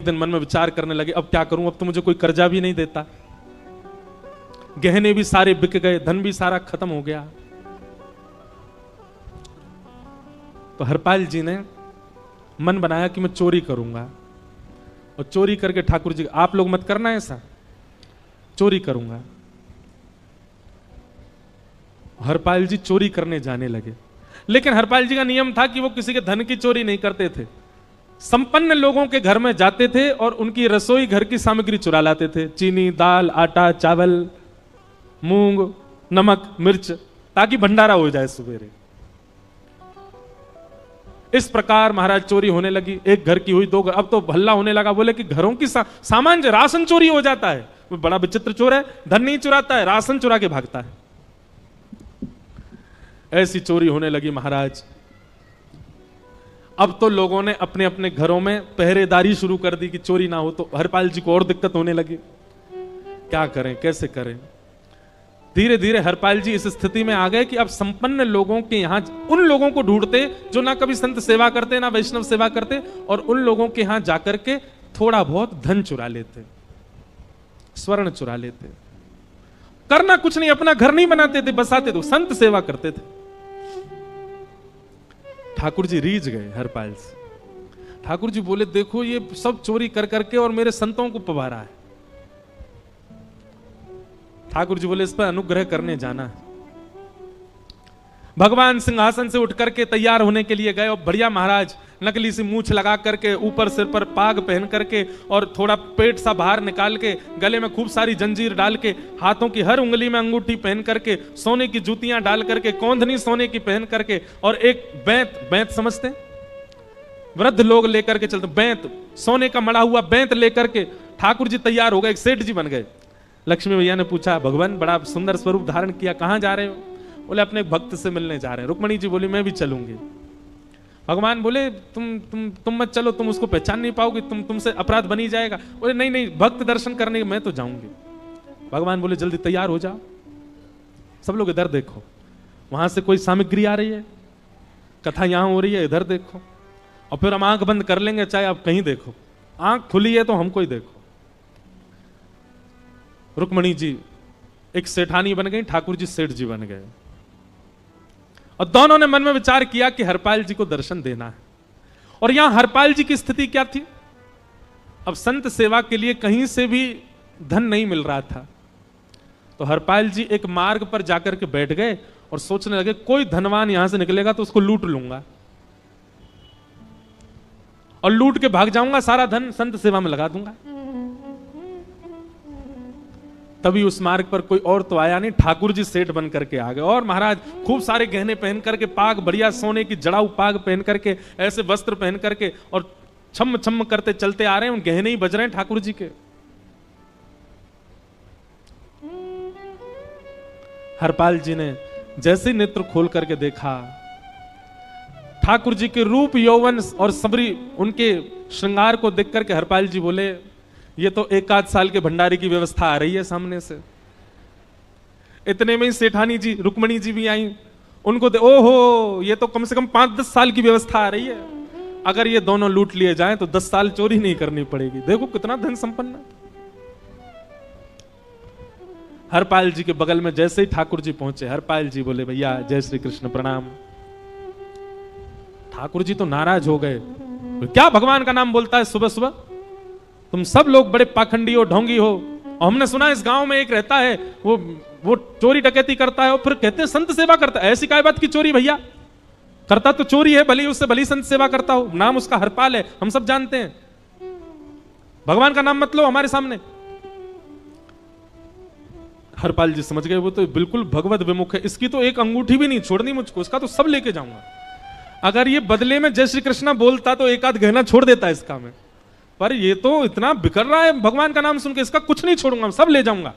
दिन मन में विचार करने लगे, अब क्या करूं, अब तो मुझे कोई कर्जा भी नहीं देता, गहने भी सारे बिक गए, धन भी सारा खत्म हो गया। तो हरपाल जी ने मन बनाया कि मैं चोरी करूंगा, और चोरी करके ठाकुर जी, आप लोग मत करना ऐसा, चोरी करूंगा। हरपाल जी चोरी करने जाने लगे, लेकिन हरपाल जी का नियम था कि वो किसी के धन की चोरी नहीं करते थे। संपन्न लोगों के घर में जाते थे और उनकी रसोई घर की सामग्री चुरा लाते थे, चीनी, दाल, आटा, चावल, मूंग, नमक, मिर्च, ताकि भंडारा हो जाए सवेरे। इस प्रकार महाराज चोरी होने लगी, एक घर की हुई, दो घर, अब तो हल्ला होने लगा, बोले कि घरों की सामान, राशन चोरी हो जाता है। वो बड़ा विचित्र चोर है, धन नहीं चुराता है, राशन चुरा के भागता है। ऐसी चोरी होने लगी महाराज। अब तो लोगों ने अपने अपने घरों में पहरेदारी शुरू कर दी कि चोरी ना हो। तो हरपाल जी को और दिक्कत होने लगी, क्या करें, कैसे करें। धीरे धीरे हरपाल जी इस स्थिति में आ गए कि अब संपन्न लोगों के यहां उन लोगों को ढूंढते जो ना कभी संत सेवा करते, ना वैष्णव सेवा करते, और उन लोगों के यहां जाकर के थोड़ा बहुत धन चुरा लेते, स्वर्ण चुरा लेते। करना कुछ नहीं, अपना घर नहीं बनाते थे, बसाते थे, संत सेवा करते थे। ठाकुर जी रीझ गए हरपाल से। ठाकुर जी बोले, देखो ये सब चोरी कर करके और मेरे संतों को पवारा है। ठाकुर जी बोले, इस पर अनुग्रह करने जाना है। भगवान सिंहासन से उठ करके तैयार होने के लिए गए, और बढ़िया महाराज नकली सी मूछ लगा करके, ऊपर सिर पर पाग पहन करके, और थोड़ा पेट सा बाहर निकाल के, गले में खूब सारी जंजीर डाल के, हाथों की हर उंगली में अंगूठी पहन करके, सोने की जूतियां डाल करके, कौंधनी सोने की पहन करके, और एक बैंत समझते हैं, वृद्ध लोग लेकर के चलते, बैंत, सोने का मड़ा हुआ बैंत लेकर के ठाकुर जी तैयार हो गए, एक सेठ जी बन गए। लक्ष्मी भैया ने पूछा, भगवान बड़ा सुंदर स्वरूप धारण किया, कहां जा रहे हो? बोले, अपने भक्त से मिलने जा रहे हैं। रुक्मणी जी बोली, मैं भी चलूंगी। भगवान बोले, तुम मत चलो, तुम उसको पहचान नहीं पाओगे, तुमसे अपराध बनी जाएगा। बोले, नहीं नहीं, भक्त दर्शन करने मैं तो जाऊंगी। भगवान बोले, जल्दी तैयार हो जाओ। सब लोग इधर देखो, वहां से कोई सामग्री आ रही है, कथा यहां हो रही है, इधर देखो, और फिर हम आंख बंद कर लेंगे, चाहे आप कहीं देखो, आंख खुली है तो हमको ही देखो। रुक्मणी जी एक सेठानी बन गई, ठाकुर जी सेठ जी बन गए, और दोनों ने मन में विचार किया कि हरपाल जी को दर्शन देना है। और यहां हरपाल जी की स्थिति क्या थी? अब संत सेवा के लिए कहीं से भी धन नहीं मिल रहा था। तो हरपाल जी एक मार्ग पर जाकर के बैठ गए और सोचने लगे, कोई धनवान यहां से निकलेगा तो उसको लूट लूंगा, और लूट के भाग जाऊंगा, सारा धन संत सेवा में लगा दूंगा। तभी उस मार्ग पर कोई और तो आया नहीं, ठाकुर जी सेठ बन करके आ गए। और महाराज खूब सारे गहने पहन करके, पाग बढ़िया सोने की जड़ाऊ पाग पहन करके, ऐसे वस्त्र पहन करके, और छम छम करते चलते आ रहे हैं, गहने ही बज रहे हैं ठाकुर जी के। हरपाल जी ने जैसे नेत्र खोल करके देखा, ठाकुर जी के रूप, यौवन और सबरी उनके श्रृंगार को देख करके हरपाल जी बोले, ये तो एक आध साल के भंडारे की व्यवस्था आ रही है सामने से। इतने में ही सेठानी जी, रुक्मणी जी भी आई, उनको ओहो, ये तो कम से कम 5-10 साल की व्यवस्था आ रही है। अगर ये दोनों लूट लिए जाएं तो 10 साल चोरी नहीं करनी पड़ेगी। देखो कितना धन संपन्न। हरपाल जी के बगल में जैसे ही ठाकुर जी पहुंचे, हरपाल जी बोले, भैया जय श्री कृष्ण, प्रणाम। ठाकुर जी तो नाराज हो गए, क्या भगवान का नाम बोलता है सुबह सुबह? तुम सब लोग बड़े पाखंडी हो, ढोंगी हो, और हमने सुना इस गांव में एक रहता है, वो चोरी डकैती करता है, और फिर कहते हैं संत सेवा करता है। ऐसी काय बात की चोरी भैया? करता तो चोरी है, भली उससे भली संत सेवा करता हो, नाम उसका हरपाल है, हम सब जानते हैं। भगवान का नाम मत लो हमारे सामने। हरपाल जी समझ गए, वो तो बिल्कुल भगवत विमुख है, इसकी तो एक अंगूठी भी नहीं छोड़नी मुझको, इसका तो सब लेके जाऊंगा। अगर ये बदले में जय श्री कृष्णा बोलता तो एक आध गहना छोड़ देता इसका में, पर ये तो इतना बिखर रहा है भगवान का नाम सुन के, इसका कुछ नहीं छोड़ूंगा, सब ले जाऊंगा।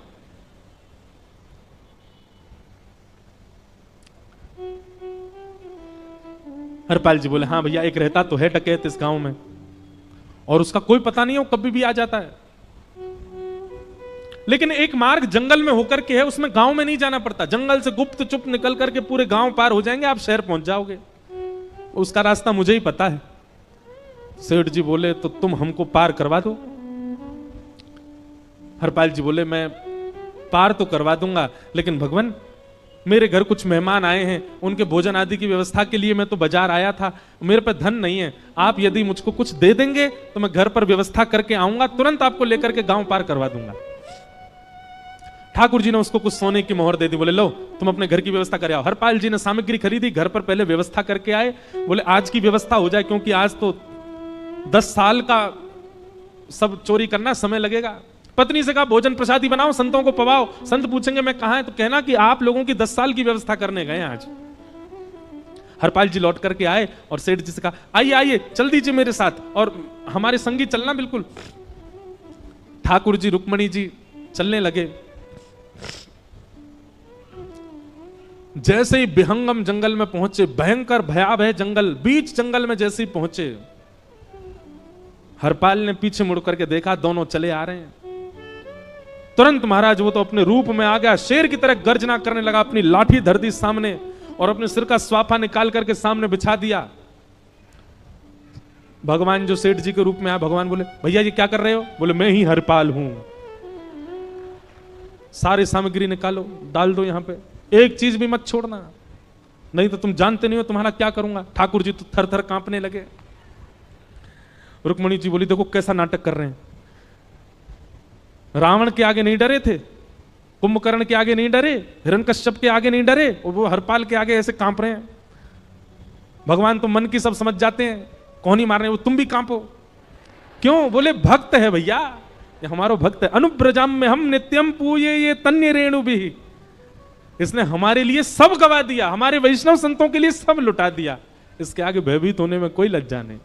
हरपाल जी बोले, हाँ भैया, एक रहता तो है डकैत इस गांव में, और उसका कोई पता नहीं हो, कभी भी आ जाता है। लेकिन एक मार्ग जंगल में होकर के है, उसमें गांव में नहीं जाना पड़ता, जंगल से गुप्त चुप निकल करके पूरे गांव पार हो जाएंगे, आप शहर पहुंच जाओगे। उसका रास्ता मुझे ही पता है। सेठ जी बोले तो तुम हमको पार करवा दो। हरपाल जी बोले मैं पार तो करवा दूंगा, लेकिन भगवान मेरे घर कुछ मेहमान आए हैं, उनके भोजन आदि की व्यवस्था के लिए मैं तो बाजार आया था, मेरे पे धन नहीं है। आप यदि मुझको कुछ दे देंगे तो मैं घर पर व्यवस्था करके आऊंगा, तुरंत आपको लेकर के गांव पार करवा दूंगा। ठाकुर जी ने उसको कुछ सोने की मोहर दे दी, बोले लो तुम अपने घर की व्यवस्था कर आओ। हरपाल जी ने सामग्री खरीदी, घर पर पहले व्यवस्था करके आए। बोले आज की व्यवस्था हो जाए, क्योंकि आज तो 10 साल का सब चोरी करना समय लगेगा। पत्नी से कहा भोजन प्रसादी बनाओ, संतों को पवाओ। संत पूछेंगे मैं कहां है, तो कहना कि आप लोगों की 10 साल की व्यवस्था करने गए आज। हरपाल जी लौट करके आए और सेठ जी से कहा आइए आइए चल दीजिए मेरे साथ और हमारे संगी चलना बिल्कुल। ठाकुर जी रुक्मणी जी चलने लगे। जैसे ही विहंगम जंगल में पहुंचे, भयंकर भयावह जंगल, बीच जंगल में जैसे ही पहुंचे, हरपाल ने पीछे मुड़ करके देखा, दोनों चले आ रहे हैं। तुरंत महाराज वो तो अपने रूप में आ गया, शेर की तरह गर्जना करने लगा, अपनी लाठी धर दी सामने और अपने सिर का स्वाफा निकाल करके सामने बिछा दिया। भगवान जो सेठ जी के रूप में आया, भगवान बोले भैया ये क्या कर रहे हो? बोले मैं ही हरपाल हूं। सारी सामग्री निकालो, डाल दो यहां पे, एक चीज भी मत छोड़ना, नहीं तो तुम जानते नहीं हो तुम्हारा क्या करूंगा। ठाकुर जी तो थर थर कांपने लगे। रुक्मणी जी बोली देखो कैसा नाटक कर रहे हैं, रावण के आगे नहीं डरे थे, कुंभकर्ण के आगे नहीं डरे, हिरण्यकश्यप के आगे नहीं डरे, और वो हरपाल के आगे ऐसे कांप रहे हैं। भगवान तो मन की सब समझ जाते हैं, कौन ही मारने, वो तुम भी कांपो क्यों? बोले भक्त है भैया, ये हमारो भक्त है। अनुब्रजाम में हम नित्यम पूये ये तन्य रेणु भी, इसने हमारे लिए सब गवा दिया, हमारे वैष्णव संतों के लिए सब लुटा दिया, इसके आगे भयभीत होने में कोई लज्जा नहीं।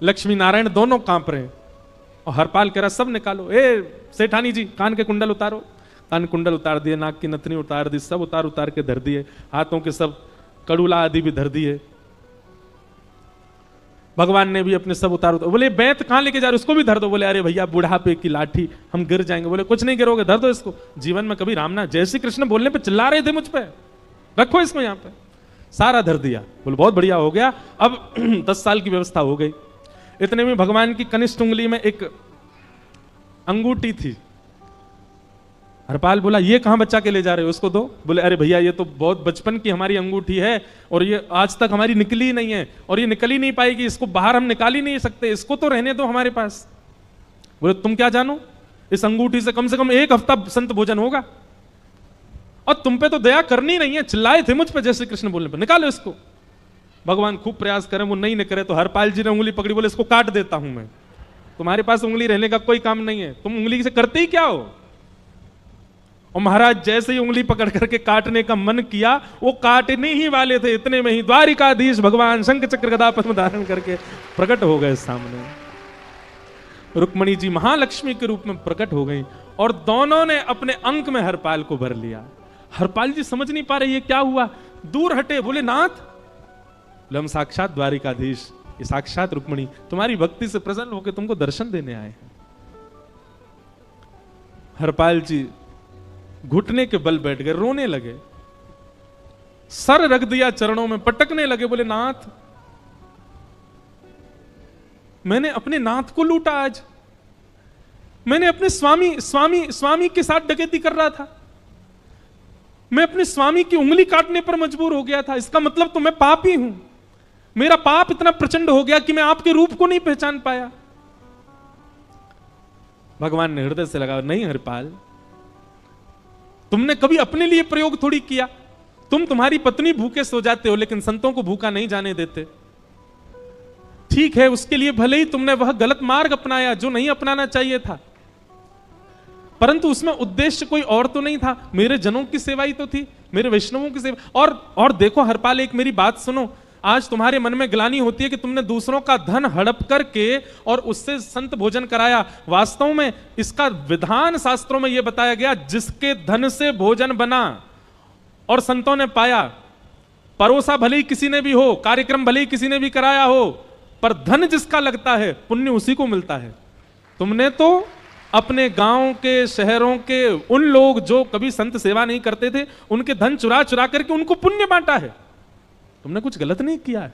लक्ष्मी नारायण दोनों कांप रहे हैं और हरपाल कह रहा सब निकालो। ए सेठानी जी कान के कुंडल उतारो। कान कुंडल उतार दिए, नाक की नथनी उतार दी, सब उतार उतार के धर दिए, हाथों के सब कड़ूला आदि भी धर दिए। भगवान ने भी अपने सब उतार। बोले बैत कहां लेके जा रहे हो, उसको भी धर दो। बोले अरे भैया बुढ़ापे की लाठी, हम गिर जाएंगे। बोले कुछ नहीं गिरोगे, धर दो इसको। जीवन में कभी राम ना, जय श्री कृष्ण बोलने पे चिल्ला रहे थे मुझ पे, रखो इसको यहाँ पे। सारा धर दिया। बोले बहुत बढ़िया हो गया, अब 10 साल की व्यवस्था हो गई। इतने में भगवान की कनिष्ठ उंगली में एक अंगूठी थी। हरपाल बोला ये कहां बच्चा के ले जा रहे हो, उसको दो। बोले अरे भैया ये तो बहुत बचपन की हमारी अंगूठी है और ये आज तक हमारी निकली नहीं है और ये निकल ही नहीं पाएगी, इसको बाहर हम निकाल ही नहीं सकते, इसको तो रहने दो हमारे पास। बोले तुम क्या जानो, इस अंगूठी से कम 1 हफ्ता संत भोजन होगा और तुम पे तो दया करनी नहीं है। चिल्लाए थे मुझ पे जय श्री कृष्ण बोलने पर, निकालो इसको। भगवान खूब प्रयास करें, वो नहीं निकले तो हरपाल जी ने उंगली पकड़ी, बोले इसको काट देता हूं मैं, तुम्हारे पास उंगली रहने का कोई काम नहीं है, तुम उंगली से करते ही क्या हो। और महाराज जैसे ही उंगली पकड़ करके काटने का मन किया, वो काटने ही वाले थे, इतने में ही द्वारिकाधीश भगवान शंख चक्र गदा पद्म धारण करके प्रकट हो गए सामने। रुक्मणी जी महालक्ष्मी के रूप में प्रकट हो गई और दोनों ने अपने अंक में हरपाल को भर लिया। हरपाल जी समझ नहीं पा रहे ये क्या हुआ, दूर हटे। बोले नाथ, हम साक्षात द्वारिकाधीश, ये साक्षात रुक्मणी तुम्हारी भक्ति से प्रसन्न होकर तुमको दर्शन देने आए हैं। हरपाल जी घुटने के बल बैठ गए, रोने लगे, सर रख दिया चरणों में, पटकने लगे। बोले नाथ, मैंने अपने नाथ को लूटा, आज मैंने अपने स्वामी के साथ डकैती कर रहा था, मैं अपने स्वामी की उंगली काटने पर मजबूर हो गया था, इसका मतलब तो मैं पापी हूं। मेरा पाप इतना प्रचंड हो गया कि मैं आपके रूप को नहीं पहचान पाया। भगवान ने हृदय से लगा, नहीं हरपाल, तुमने कभी अपने लिए प्रयोग थोड़ी किया, तुम्हारी पत्नी भूखे सो जाते हो लेकिन संतों को भूखा नहीं जाने देते। ठीक है, उसके लिए भले ही तुमने वह गलत मार्ग अपनाया जो नहीं अपनाना चाहिए था, परंतु उसमें उद्देश्य कोई और तो नहीं था, मेरे जनों की सेवा ही तो थी, मेरे वैष्णवों की सेवा। और देखो हरपाल, एक मेरी बात सुनो, आज तुम्हारे मन में ग्लानि होती है कि तुमने दूसरों का धन हड़प करके और उससे संत भोजन कराया। वास्तव में इसका विधान शास्त्रों में यह बताया गया, जिसके धन से भोजन बना और संतों ने पाया, परोसा भले ही किसी ने भी हो, कार्यक्रम भले ही किसी ने भी कराया हो, पर धन जिसका लगता है पुण्य उसी को मिलता है। तुमने तो अपने गांव के, शहरों के उन लोग जो कभी संत सेवा नहीं करते थे, उनके धन चुरा चुरा करके उनको पुण्य बांटा है। तुमने कुछ गलत नहीं किया है।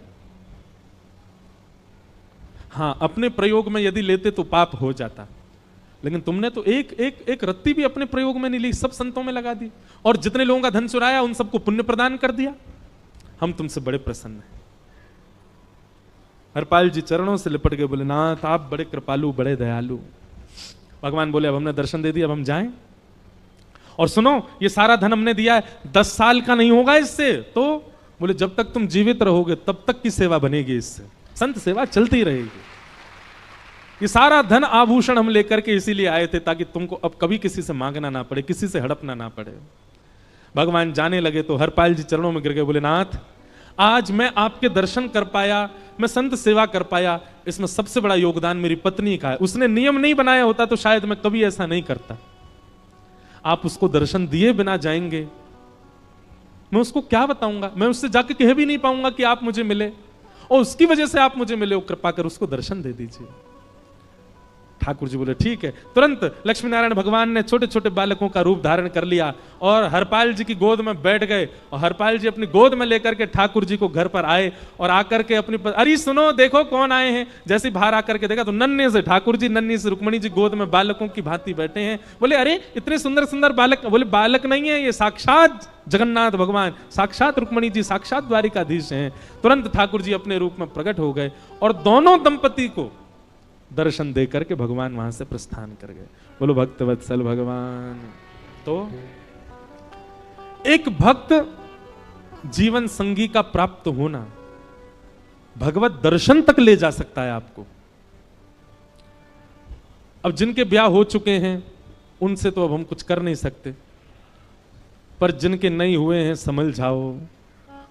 हाँ, अपने प्रयोग में यदि लेते तो पाप हो जाता, लेकिन तुमने तो एक रत्ती भी अपने प्रयोग में नहीं ली, सब संतों में लगा दी, और जितने लोगों का धन चुराया उन सबको पुण्य प्रदान कर दिया। हम तुमसे बड़े प्रसन्न हैं। हरपाल जी चरणों से लिपट गए, बोले नाथ आप बड़े कृपालु, बड़े दयालु। भगवान बोले अब हमने दर्शन दे दिया, अब हम जाएं। और सुनो, ये सारा धन हमने दिया है, 10 साल का नहीं होगा इससे। तो बोले जब तक तुम जीवित रहोगे तब तक की सेवा बनेगी, इससे संत सेवा चलती रहेगी। ये सारा धन आभूषण हम लेकर के इसीलिए आए थे ताकि तुमको अब कभी किसी से मांगना ना पड़े, किसी से हड़पना ना पड़े। भगवान जाने लगे तो हरपाल जी चरणों में गिर गए, बोले नाथ आज मैं आपके दर्शन कर पाया, मैं संत सेवा कर पाया, इसमें सबसे बड़ा योगदान मेरी पत्नी का है। उसने नियम नहीं बनाया होता तो शायद मैं कभी ऐसा नहीं करता। आप उसको दर्शन दिए बिना जाएंगे, मैं उसको क्या बताऊंगा? मैं उससे जाके कह भी नहीं पाऊंगा कि आप मुझे मिले, और उसकी वजह से आप मुझे मिले हो, कृपा कर उसको दर्शन दे दीजिए। ठाकुर जी बोले ठीक है। तुरंत लक्ष्मी नारायण भगवान ने छोटे छोटे बालकों का रूप धारण कर लिया और हरपाल जी की गोद में बैठ गए, और हरपाल जी अपनी गोद में लेकर के ठाकुर जी को घर पर आए, और आकर के अपनी अरे सुनो देखो कौन आए हैं। जैसे बाहर आकर के देखा तो नन्हे से ठाकुर जी, नन्ही से रुक्मणी जी गोद में बालकों की भांति बैठे हैं। बोले अरे इतने सुंदर सुंदर बालक। बोले बालक नहीं है, ये साक्षात जगन्नाथ भगवान, साक्षात रुक्मणी जी, साक्षात द्वारिकाधीश हैं। तुरंत ठाकुर जी अपने रूप में प्रकट हो गए और दोनों दंपति को दर्शन दे करके भगवान वहां से प्रस्थान कर गए। बोलो भक्त वत्सल भगवान। तो एक भक्त जीवन संगी का प्राप्त होना भगवत दर्शन तक ले जा सकता है आपको। अब जिनके ब्याह हो चुके हैं उनसे तो अब हम कुछ कर नहीं सकते, पर जिनके नहीं हुए हैं संभल जाओ,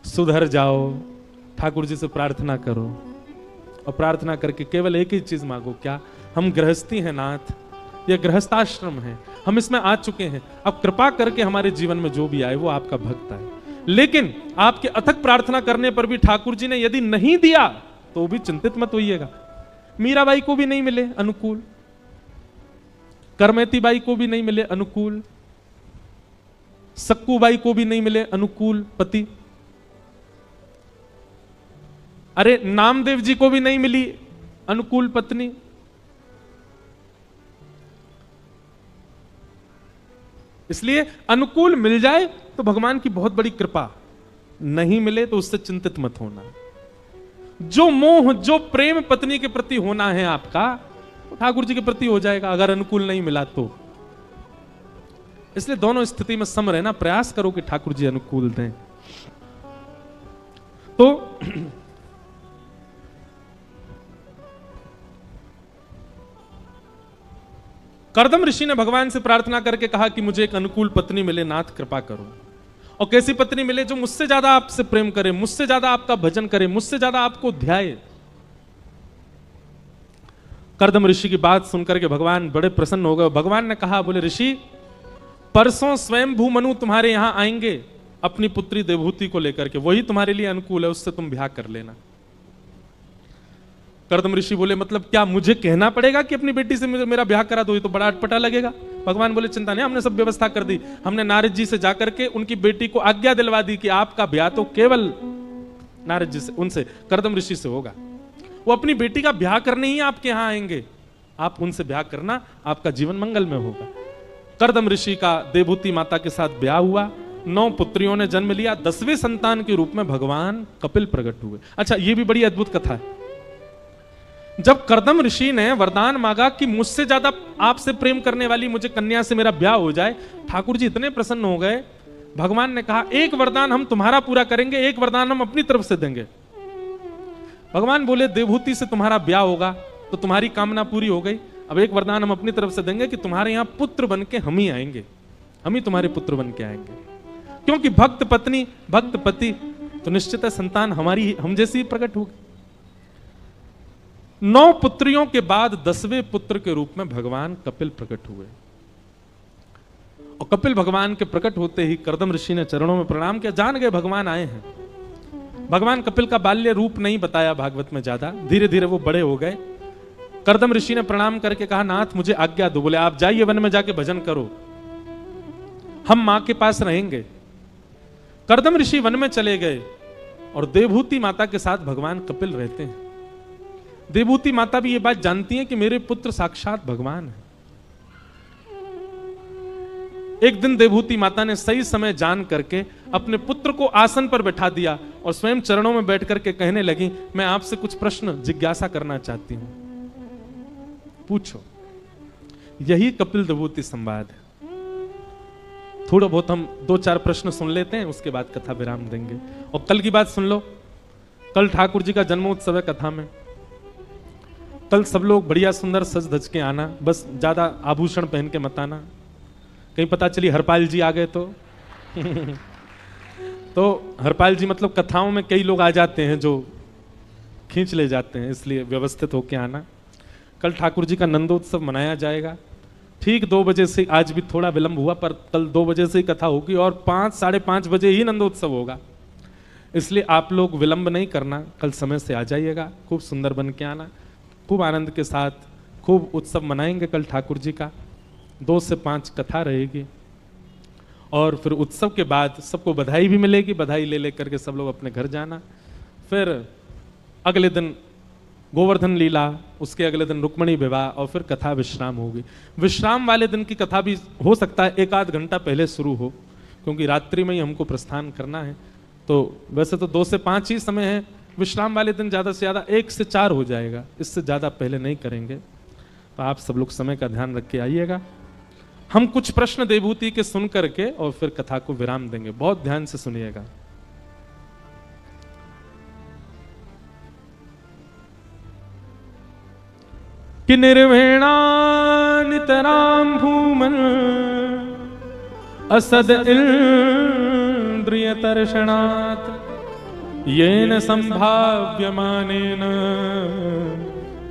सुधर जाओ, ठाकुर जी से प्रार्थना करो, और प्रार्थना करके केवल एक ही चीज मांगो, क्या? हम गृहस्थी हैं नाथ, यह गृहस्थाश्रम है, हम इसमें आ चुके हैं, अब कृपा करके हमारे जीवन में जो भी आए वो आपका भक्त आए। लेकिन आपके अथक प्रार्थना करने पर भी ठाकुर जी ने यदि नहीं दिया तो भी चिंतित मत होइएगा। मीराबाई को भी नहीं मिले अनुकूल, करमेती बाई को भी नहीं मिले अनुकूल, सक्कूबाई को भी नहीं मिले अनुकूल पति, अरे नामदेव जी को भी नहीं मिली अनुकूल पत्नी। इसलिए अनुकूल मिल जाए तो भगवान की बहुत बड़ी कृपा, नहीं मिले तो उससे चिंतित मत होना। जो मोह जो प्रेम पत्नी के प्रति होना है आपका, ठाकुर जी के प्रति हो जाएगा अगर अनुकूल नहीं मिला तो। इसलिए दोनों स्थिति में सम रहना, प्रयास करो कि ठाकुर जी अनुकूल दें। तो कर्दम ऋषि ने भगवान से प्रार्थना करके कहा कि मुझे एक अनुकूल पत्नी मिले, नाथ कृपा करो। और कैसी पत्नी मिले? जो मुझसे ज्यादा आपसे प्रेम करे, मुझसे ज्यादा आपका भजन करे, मुझसे ज्यादा आपको ध्याए। कर्दम ऋषि की बात सुनकर के भगवान बड़े प्रसन्न हो गए। भगवान ने कहा, बोले ऋषि परसों स्वयंभू मनु तुम्हारे यहां आएंगे अपनी पुत्री देवहूति को लेकर के, वही तुम्हारे लिए अनुकूल है, उससे तुम ब्याह कर लेना। कर्दम ऋषि बोले मतलब क्या मुझे कहना पड़ेगा कि अपनी बेटी से मेरा ब्याह करा दो? ये तो बड़ा अटपटा लगेगा। भगवान बोले चिंता नहीं, हमने सब व्यवस्था कर दी। हमने नारद जी से जाकर के उनकी बेटी को आज्ञा दिलवा दी कि आपका ब्याह तो केवल नारद जी से, उनसे, कर्दम ऋषि से होगा। वो अपनी बेटी का ब्याह करने ही आपके यहां आएंगे, आप उनसे ब्याह करना, आपका जीवन मंगल में होगा। कर्दम ऋषि का देवहूति माता के साथ ब्याह हुआ, 9 पुत्रियों ने जन्म लिया, 10वें संतान के रूप में भगवान कपिल प्रकट हुए। अच्छा, ये भी बड़ी अद्भुत कथा है। जब कर्दम ऋषि ने वरदान मांगा कि मुझसे ज्यादा आपसे प्रेम करने वाली मुझे कन्या से मेरा ब्याह हो जाए, ठाकुर जी इतने प्रसन्न हो गए। भगवान ने कहा एक वरदान हम तुम्हारा पूरा करेंगे, एक वरदान हम अपनी तरफ से देंगे। भगवान बोले देवहूति से तुम्हारा ब्याह होगा तो तुम्हारी कामना पूरी हो गई। अब एक वरदान हम अपनी तरफ से देंगे कि तुम्हारे यहां पुत्र बन के हम ही आएंगे, हम ही तुम्हारे पुत्र बन के आएंगे। क्योंकि भक्त पत्नी भक्त पति तो निश्चित है संतान हमारी हम जैसी ही प्रकट होगी। 9 पुत्रियों के बाद 10वें पुत्र के रूप में भगवान कपिल प्रकट हुए। और कपिल भगवान के प्रकट होते ही कर्दम ऋषि ने चरणों में प्रणाम किया, जान गए भगवान आए हैं। भगवान कपिल का बाल्य रूप नहीं बताया भागवत में ज्यादा, धीरे धीरे वो बड़े हो गए। कर्दम ऋषि ने प्रणाम करके कहा नाथ मुझे आज्ञा दो। बोले आप जाइए वन में जाके भजन करो, हम मां के पास रहेंगे। कर्दम ऋषि वन में चले गए और देवहूति माता के साथ भगवान कपिल रहते हैं। देवहूति माता भी ये बात जानती हैं कि मेरे पुत्र साक्षात भगवान है। एक दिन देवहूति माता ने सही समय जान करके अपने पुत्र को आसन पर बैठा दिया और स्वयं चरणों में बैठ करके कहने लगी, मैं आपसे कुछ प्रश्न जिज्ञासा करना चाहती हूं, पूछो। यही कपिल देवहूति संवाद है। थोड़ा बहुत हम 2-4 प्रश्न सुन लेते हैं, उसके बाद कथा विराम देंगे। और कल की बात सुन लो, कल ठाकुर जी का जन्मोत्सव है। कथा में कल सब लोग बढ़िया सुंदर सज धज के आना, बस ज्यादा आभूषण पहन के मत आना, कहीं पता चली हरपाल जी आ गए तो तो हरपाल जी मतलब कथाओं में कई लोग आ जाते हैं जो खींच ले जाते हैं, इसलिए व्यवस्थित होके आना। कल ठाकुर जी का नंदोत्सव मनाया जाएगा ठीक 2 बजे से। आज भी थोड़ा विलंब हुआ पर कल 2 बजे से ही कथा होगी और 5-5:30 बजे ही नंदोत्सव होगा, इसलिए आप लोग विलंब नहीं करना, कल समय से आ जाइएगा, खूब सुंदर बन के आना, खूब आनंद के साथ खूब उत्सव मनाएंगे कल ठाकुर जी का। 2 से 5 कथा रहेगी और फिर उत्सव के बाद सबको बधाई भी मिलेगी, बधाई ले लेकर के सब लोग अपने घर जाना। फिर अगले दिन गोवर्धन लीला, उसके अगले दिन रुक्मणी विवाह और फिर कथा विश्राम होगी। विश्राम वाले दिन की कथा भी हो सकता है 1-8 घंटा पहले शुरू हो, क्योंकि रात्रि में ही हमको प्रस्थान करना है। तो वैसे तो 2 से 5 ही समय है, विश्राम वाले दिन ज़्यादा से ज़्यादा 1 से 4 हो जाएगा, इससे ज़्यादा पहले नहीं करेंगे। तो आप सब लोग समय का ध्यान रख के आइएगा। हम कुछ प्रश्न देवहूति के सुन करके और फिर कथा को विराम देंगे, बहुत ध्यान से सुनिएगा। कि निर्वेणा नितराम भूमन असद इंद्रिय तर्षणात् येन संभाव्यमानेन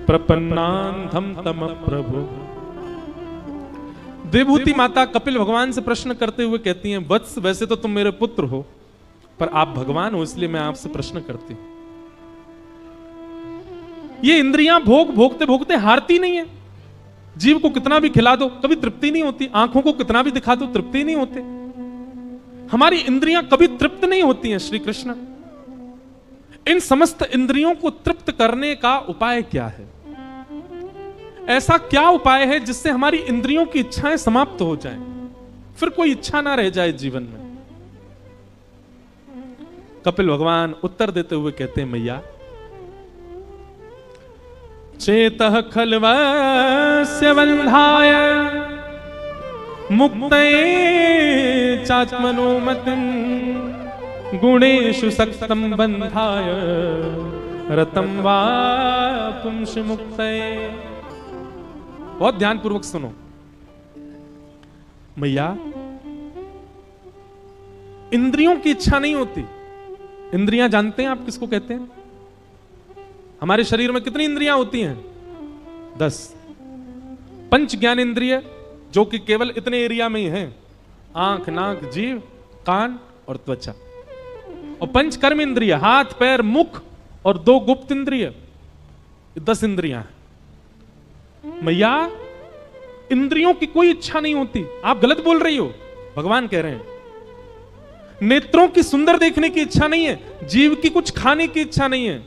प्रपन्नान्धम तम प्रभु। देवहूति माता कपिल भगवान से प्रश्न करते हुए कहती हैं, वत्स वैसे तो तुम मेरे पुत्र हो, पर आप भगवान हो, इसलिए मैं आपसे प्रश्न करती हूं। ये इंद्रियां भोगते भोगते हारती नहीं है। जीव को कितना भी खिला दो कभी तृप्ति नहीं होती, आंखों को कितना भी दिखा दो तृप्ति नहीं होते। हमारी इंद्रियां कभी तृप्त नहीं होती हैं। श्री कृष्ण, इन समस्त इंद्रियों को तृप्त करने का उपाय क्या है? ऐसा क्या उपाय है जिससे हमारी इंद्रियों की इच्छाएं समाप्त हो जाएं, फिर कोई इच्छा ना रह जाए जीवन में? कपिल भगवान उत्तर देते हुए कहते हैं, मैया चेतः खल्वस्य बंधाय मुक्तये चात्मनोमतिं गुणेषु सक्तं बंधाय रतं वा पुंस मुक्तये। बहुत ध्यान पूर्वक सुनो। मैया, इंद्रियों की इच्छा नहीं होती। इंद्रियां जानते हैं आप किसको कहते हैं? हमारे शरीर में कितनी इंद्रियां होती हैं? 10। पंच ज्ञान इंद्रिय जो कि केवल इतने एरिया में ही हैं, आंख, नाक, जीव, कान और त्वचा। और पंच कर्म इंद्रिय, हाथ, पैर, मुख और 2 गुप्त इंद्रिय, 10 इंद्रियां हैं। मैया, इंद्रियों की कोई इच्छा नहीं होती। आप गलत बोल रही हो, भगवान कह रहे हैं। नेत्रों की सुंदर देखने की इच्छा नहीं है, जीव की कुछ खाने की इच्छा नहीं है,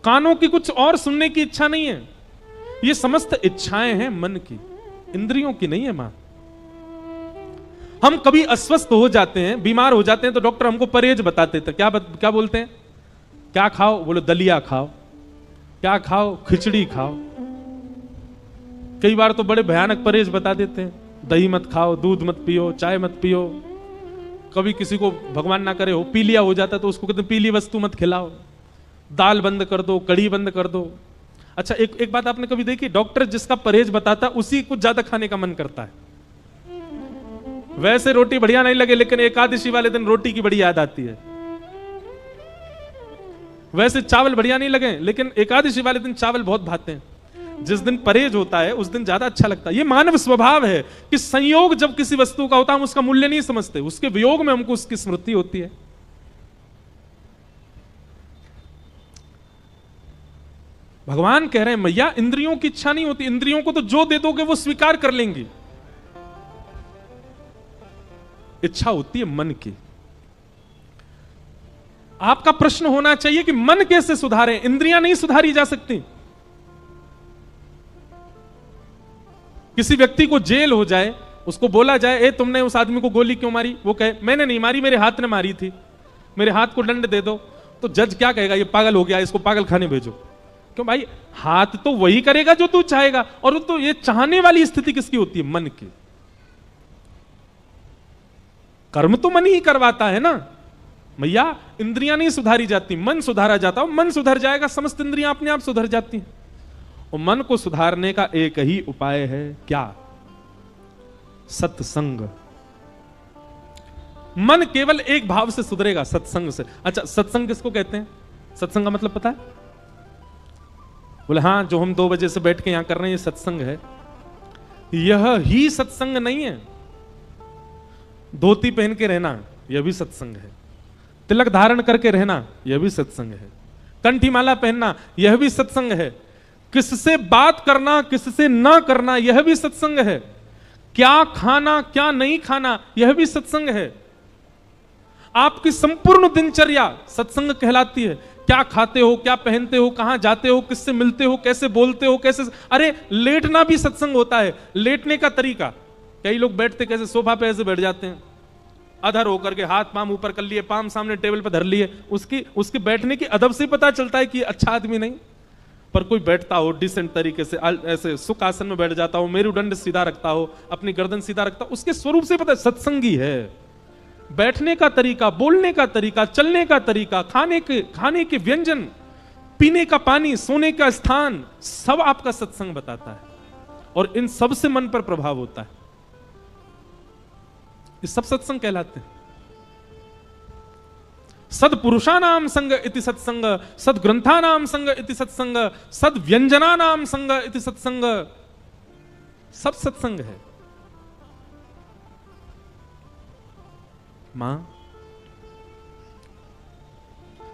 कानों की कुछ और सुनने की इच्छा नहीं है। ये समस्त इच्छाएं हैं मन की, इंद्रियों की नहीं है मां। हम कभी अस्वस्थ हो जाते हैं, बीमार हो जाते हैं, तो डॉक्टर हमको परहेज बताते थे। क्या बोलते हैं? क्या खाओ? बोलो दलिया खाओ। क्या खाओ? खिचड़ी खाओ। कई बार तो बड़े भयानक परहेज बता देते हैं, दही मत खाओ, दूध मत पियो, चाय मत पियो। कभी किसी को भगवान ना करे हो पीलिया हो जाता तो उसको कहते हैं पीली वस्तु मत खिलाओ, दाल बंद कर दो, कढ़ी बंद कर दो। अच्छा, एक बात आपने कभी देखी, डॉक्टर जिसका परहेज बताता उसी कुछ ज्यादा खाने का मन करता है। वैसे रोटी बढ़िया नहीं लगे, लेकिन एकादशी वाले दिन रोटी की बड़ी याद आती है। वैसे चावल बढ़िया नहीं लगे, लेकिन एकादशी वाले दिन चावल बहुत भाते हैं। जिस दिन परहेज होता है उस दिन ज्यादा अच्छा लगता है। ये मानव स्वभाव है कि संयोग जब किसी वस्तु का होता है हम उसका मूल्य नहीं समझते, उसके वियोग में हमको उसकी स्मृति होती है। भगवान कह रहे हैं, मैया इंद्रियों की इच्छा नहीं होती। इंद्रियों को तो जो दे दोगे वो स्वीकार कर लेंगी। इच्छा होती है मन की। आपका प्रश्न होना चाहिए कि मन कैसे सुधारें? इंद्रियां नहीं सुधारी जा सकती। किसी व्यक्ति को जेल हो जाए, उसको बोला जाए ए तुमने उस आदमी को गोली क्यों मारी, वो कहे मैंने नहीं मारी, मेरे हाथ ने मारी थी, मेरे हाथ को दंड दे दो, तो जज क्या कहेगा, ये पागल हो गया, इसको पागल खाने भेजो। क्यों भाई, हाथ तो वही करेगा जो तू चाहेगा। और तो ये चाहने वाली स्थिति किसकी होती है, मन की। कर्म तो मन ही करवाता है ना भैया, इंद्रियां नहीं सुधारी जाती, मन सुधारा जाता है। मन सुधर जाएगा, समस्त इंद्रियां अपने आप सुधर जाती हैं। और मन को सुधारने का एक ही उपाय है, क्या, सत्संग। मन केवल एक भाव से सुधरेगा, सत्संग से। अच्छा, सत्संग किसको कहते हैं? सत्संग का मतलब पता है? बोले हाँ, जो हम 2 बजे से बैठ के यहां कर रहे हैं ये सत्संग है। यह ही सत्संग नहीं है। धोती पहन के रहना यह भी सत्संग है, तिलक धारण करके रहना यह भी सत्संग है, कंठी माला पहनना यह भी सत्संग है, किससे बात करना किससे ना करना यह भी सत्संग है, क्या खाना क्या नहीं खाना यह भी सत्संग है। आपकी संपूर्ण दिनचर्या सत्संग कहलाती है। क्या खाते हो, क्या पहनते हो, कहां जाते हो, किससे मिलते हो, कैसे बोलते हो, कैसे, अरे लेटना भी सत्संग होता है। लेटने का तरीका, कई लोग बैठते कैसे, सोफा पे ऐसे बैठ जाते हैं, अधर होकर के हाथ पाम ऊपर कर लिए, पाम सामने टेबल पर धर लिए। उसकी बैठने की अदब से पता चलता है कि अच्छा आदमी नहीं। पर कोई बैठता हो डिसेंट तरीके से, ऐसे सुख आसन में बैठ जाता हो, मेरुदंड सीधा रखता हो, अपनी गर्दन सीधा रखता हो, उसके स्वरूप से पता है सत्संगी है। बैठने का तरीका, बोलने का तरीका, चलने का तरीका, खाने के व्यंजन, पीने का पानी, सोने का स्थान, सब आपका सत्संग बताता है। और इन सब से मन पर प्रभाव होता है। ये सब सत्संग कहलाते हैं। सदपुरुषानाम संग इति सत्संग, सदग्रंथानाम संग इति सत्संग, सदव्यंजनानाम संग इति सत्संग, सब सत्संग है। मां,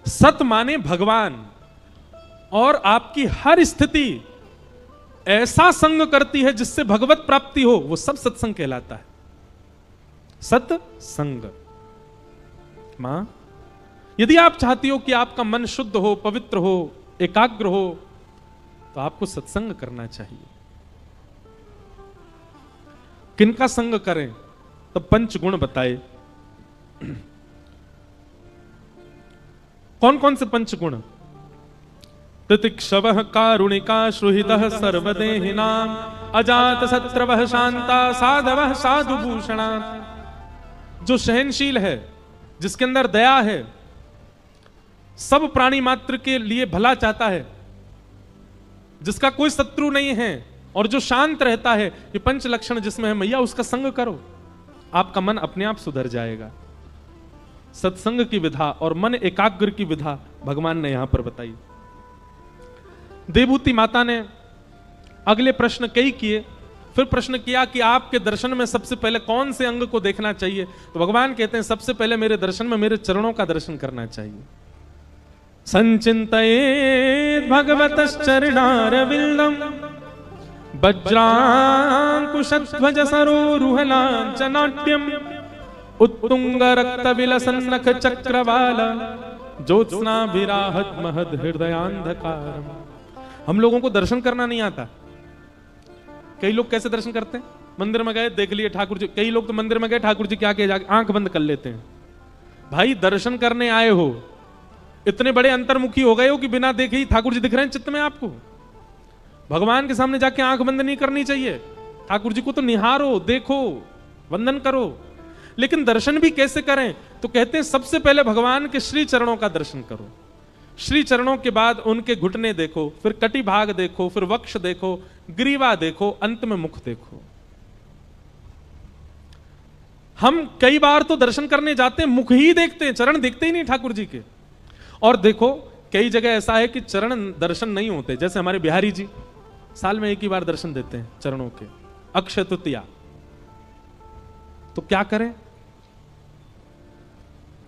सत माने भगवान, और आपकी हर स्थिति ऐसा संग करती है जिससे भगवत प्राप्ति हो, वो सब सत्संग कहलाता है। सत्संग। मां, यदि आप चाहती हो कि आपका मन शुद्ध हो, पवित्र हो, एकाग्र हो, तो आपको सत्संग करना चाहिए। किनका संग करें? तो 5 गुण बताए। कौन कौन से 5 गुण? तितिक्षवः कारुणिका श्रुहितः सर्वदेहिनां, अजात शत्रवः शांता साधवः साधुभूषणा। जो सहनशील है, जिसके अंदर दया है, सब प्राणी मात्र के लिए भला चाहता है, जिसका कोई शत्रु नहीं है, और जो शांत रहता है, ये 5 लक्षण जिसमें है मैया, उसका संग करो, आपका मन अपने आप सुधर जाएगा। सत्संग की विधा और मन एकाग्र की विधा भगवान ने यहां पर बताई। देवभूति माता ने अगले प्रश्न कई किए, फिर प्रश्न किया कि आपके दर्शन में सबसे पहले कौन से अंग को देखना चाहिए? तो भगवान कहते हैं सबसे पहले मेरे दर्शन में मेरे चरणों का दर्शन करना चाहिए। संचिन्तयेत् भगवतश्चरणारविन्दं, वज्रांकुशध्वज सरोरुहलाञ्छनाट्यम्, उत्तुंग रक्त विलसन्नख चक्रवाल, ज्योत्स्नाभिराहत महद हृदयांधकारम। हम लोगों को दर्शन करना नहीं आता। कई लोग कैसे दर्शन करते हैं? मंदिर में गए, देख लिए ठाकुर जी। कई लोग तो मंदिर में गए, ठाकुर जी क्या जाके आंख बंद कर लेते हैं। भाई दर्शन करने आए हो, इतने बड़े अंतर्मुखी हो गए हो कि बिना देखे ही ठाकुर जी दिख रहे हैं चित्त में आपको। भगवान के सामने जाके आंख बंद नहीं करनी चाहिए। ठाकुर जी को तो निहारो, देखो, वंदन करो। लेकिन दर्शन भी कैसे करें? तो कहते हैं सबसे पहले भगवान के श्री चरणों का दर्शन करो। श्री चरणों के बाद उनके घुटने देखो, फिर कटी भाग देखो, फिर वक्ष देखो, ग्रीवा देखो, अंत में मुख देखो। हम कई बार तो दर्शन करने जाते हैं, मुख ही देखते हैं, चरण देखते ही नहीं ठाकुर जी के। और देखो कई जगह ऐसा है कि चरण दर्शन नहीं होते। जैसे हमारे बिहारी जी साल में 1 ही बार दर्शन देते हैं चरणों के, अक्षय तृतीया। तो क्या करें?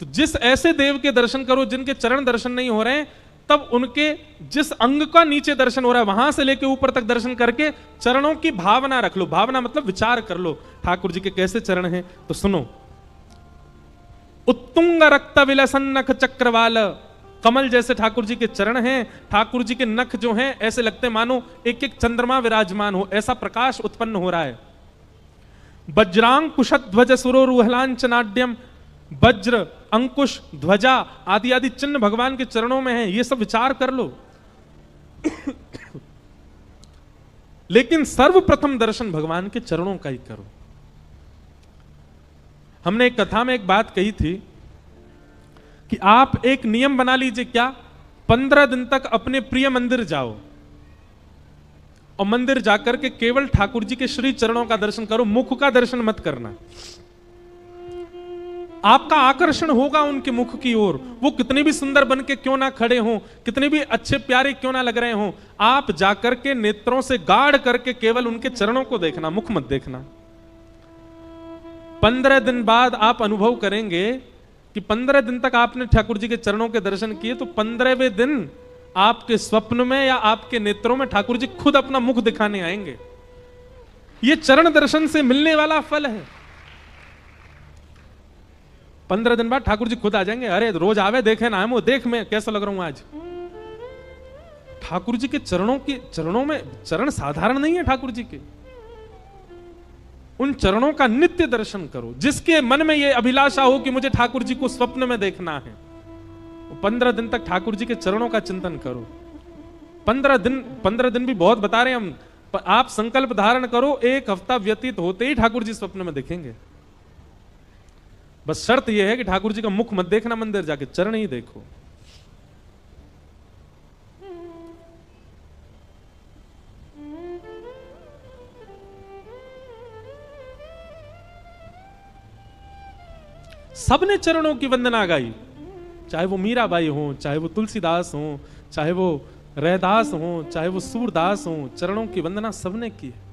तो जिस ऐसे देव के दर्शन करो जिनके चरण दर्शन नहीं हो रहे हैं, तब उनके जिस अंग का नीचे दर्शन हो रहा है वहां से लेके ऊपर तक दर्शन करके चरणों की भावना रख लो। भावना मतलब विचार कर लो ठाकुर जी के कैसे चरण हैं। तो सुनो, उत्तुंग रक्त विलसन्नख चक्रवाल, कमल जैसे ठाकुर जी के चरण हैं, ठाकुर जी के नख जो हैं ऐसे लगते मानो एक एक चंद्रमा विराजमान हो, ऐसा प्रकाश उत्पन्न हो रहा है। वज्रांकुश ध्वज सुरोरुहलांचनाड्यम, वज्र, अंकुश, ध्वजा आदि आदि चिन्ह भगवान के चरणों में है। ये सब विचार कर लो। लेकिन सर्वप्रथम दर्शन भगवान के चरणों का ही करो। हमने एक कथा में एक बात कही थी कि आप एक नियम बना लीजिए, क्या 15 दिन तक अपने प्रिय मंदिर जाओ और मंदिर जाकर के केवल ठाकुर जी के श्री चरणों का दर्शन करो, मुख का दर्शन मत करना। आपका आकर्षण होगा उनके मुख की ओर, वो कितने भी सुंदर बन के क्यों ना खड़े हों, कितने भी अच्छे प्यारे क्यों ना लग रहे हों, आप जाकर के नेत्रों से गाढ़ करके केवल उनके चरणों को देखना, मुख मत देखना। 15 दिन बाद आप अनुभव करेंगे कि 15 दिन तक आपने ठाकुर जी के चरणों के दर्शन किए तो 15वें दिन आपके स्वप्न में या आपके नेत्रों में ठाकुर जी खुद अपना मुख दिखाने आएंगे। यह चरण दर्शन से मिलने वाला फल है। 15 दिन बाद ठाकुर जी खुद आ जाएंगे। अरे रोज आवे देखे ना, हम देख मैं कैसा लग रहा हूं आज। ठाकुर जी के चरणों में चरण साधारण नहीं है ठाकुर जी के, उन चरणों का नित्य दर्शन करो। जिसके मन में यह अभिलाषा हो कि मुझे ठाकुर जी को स्वप्न में देखना है, 15 दिन तक ठाकुर जी के चरणों का चिंतन करो। 15 दिन भी बहुत बता रहे हैं हम। आप संकल्प धारण करो, एक हफ्ता व्यतीत होते ही ठाकुर जी स्वप्न में दिखेंगे। बस शर्त यह है कि ठाकुर जी का मुख मत देखना, मंदिर जाके चरण ही देखो। सबने चरणों की वंदना गाई, चाहे वो मीराबाई हो, चाहे वो तुलसीदास हो, चाहे वो रैदास हो, चाहे वो सूरदास हो, चरणों की वंदना सबने की है।